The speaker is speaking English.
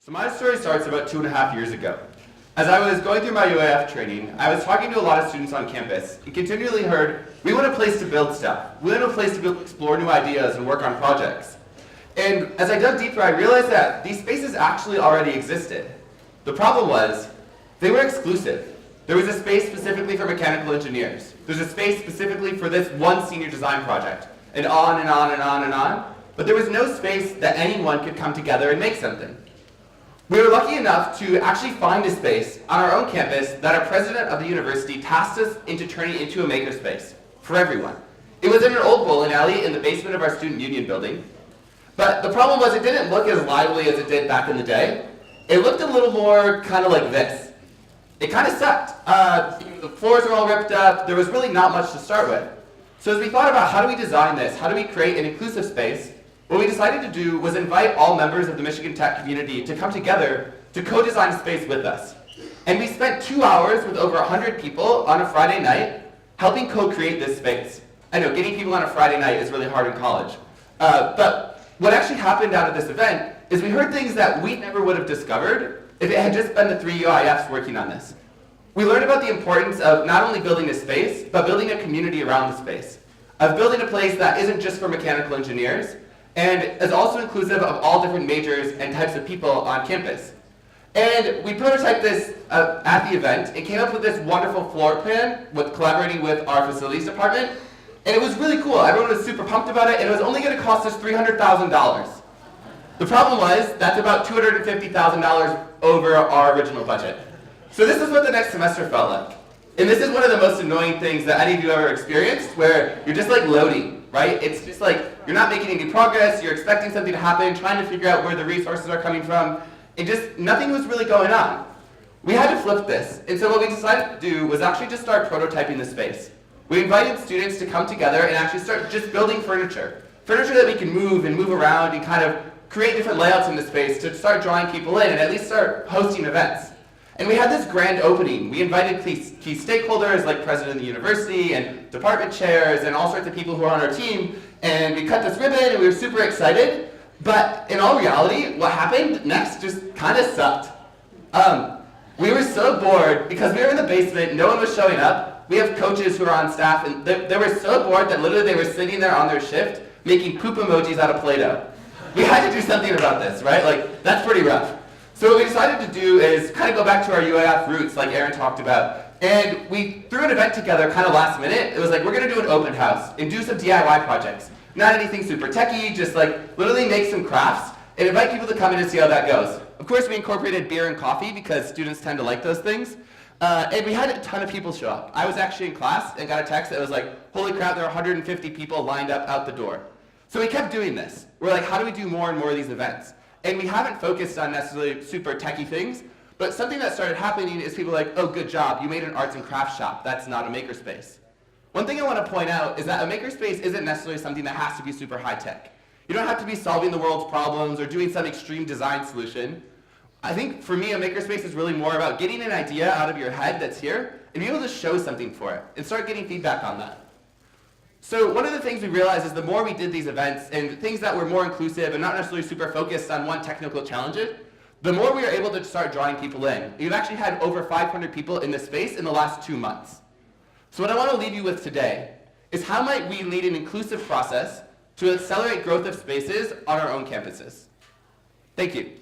So my story starts about 2.5 years ago. As I was going through my UAF training, I was talking to a lot of students on campus and continually heard, we want a place to build stuff. We want a place to explore new ideas and work on projects. And as I dug deeper, I realized that these spaces actually already existed. The problem was, they were exclusive. There was a space specifically for mechanical engineers. There's a space specifically for this one senior design project, and on and on and on and on. But there was no space that anyone could come together and make something. We were lucky enough to actually find a space on our own campus that our president of the university tasked us into turning into a makerspace for everyone. It was in an old bowling alley in the basement of our student union building. But the problem was it didn't look as lively as it did back in the day. It looked a little more kind of like this. It kind of sucked. The floors were all ripped up. There was really not much to start with. So as we thought about how do we design this, how do we create an inclusive space, what we decided to do was invite all members of the Michigan Tech community to come together to co-design a space with us. And we spent 2 hours with over 100 people on a Friday night helping co-create this space. I know, getting people on a Friday night is really hard in college. But what actually happened out of this event is we heard things that we never would have discovered if it had just been the 3 UIFs working on this. We learned about the importance of not only building a space, but building a community around the space. Of building a place that isn't just for mechanical engineers, and is also inclusive of all different majors and types of people on campus. And we prototyped this at the event and came up with this wonderful floor plan with collaborating with our facilities department. And it was really cool. Everyone was super pumped about it, and it was only going to cost us $300,000. The problem was that's about $250,000 over our original budget. So this is what the next semester felt like. And this is one of the most annoying things that any of you ever experienced, where you're just like loading, right? It's just like you're not making any progress, you're expecting something to happen, trying to figure out where the resources are coming from, and just nothing was really going on. We had to flip this, and so what we decided to do was actually just start prototyping the space. We invited students to come together and actually start just building furniture. Furniture that we can move and move around and kind of create different layouts in the space to start drawing people in and at least start hosting events. And we had this grand opening. We invited key stakeholders like president of the university and department chairs and all sorts of people who are on our team. And we cut this ribbon and we were super excited. But in all reality, what happened next just kind of sucked. We were so bored because we were in the basement, no one was showing up. We have coaches who are on staff and they were so bored that literally they were sitting there on their shift making poop emojis out of Play-Doh. We had to do something about this, right? Like, that's pretty rough. So what we decided to do is kind of go back to our UAF roots like Aaron talked about. And we threw an event together kind of last minute. It was like, we're going to do an open house and do some DIY projects. Not anything super techy, just like literally make some crafts and invite people to come in and see how that goes. Of course, we incorporated beer and coffee because students tend to like those things. And we had a ton of people show up. I was actually in class and got a text that was like, holy crap, there are 150 people lined up out the door. So we kept doing this. We're like, how do we do more and more of these events? And we haven't focused on necessarily super techy things, but something that started happening is people like, oh, good job, you made an arts and crafts shop. That's not a makerspace. One thing I want to point out is that a makerspace isn't necessarily something that has to be super high tech. You don't have to be solving the world's problems or doing some extreme design solution. I think for me, a makerspace is really more about getting an idea out of your head that's here and be able to show something for it and start getting feedback on that. So one of the things we realized is the more we did these events and things that were more inclusive and not necessarily super focused on one technical challenge, the more we were able to start drawing people in. We've actually had over 500 people in this space in the last 2 months. So what I want to leave you with today is how might we lead an inclusive process to accelerate growth of spaces on our own campuses. Thank you.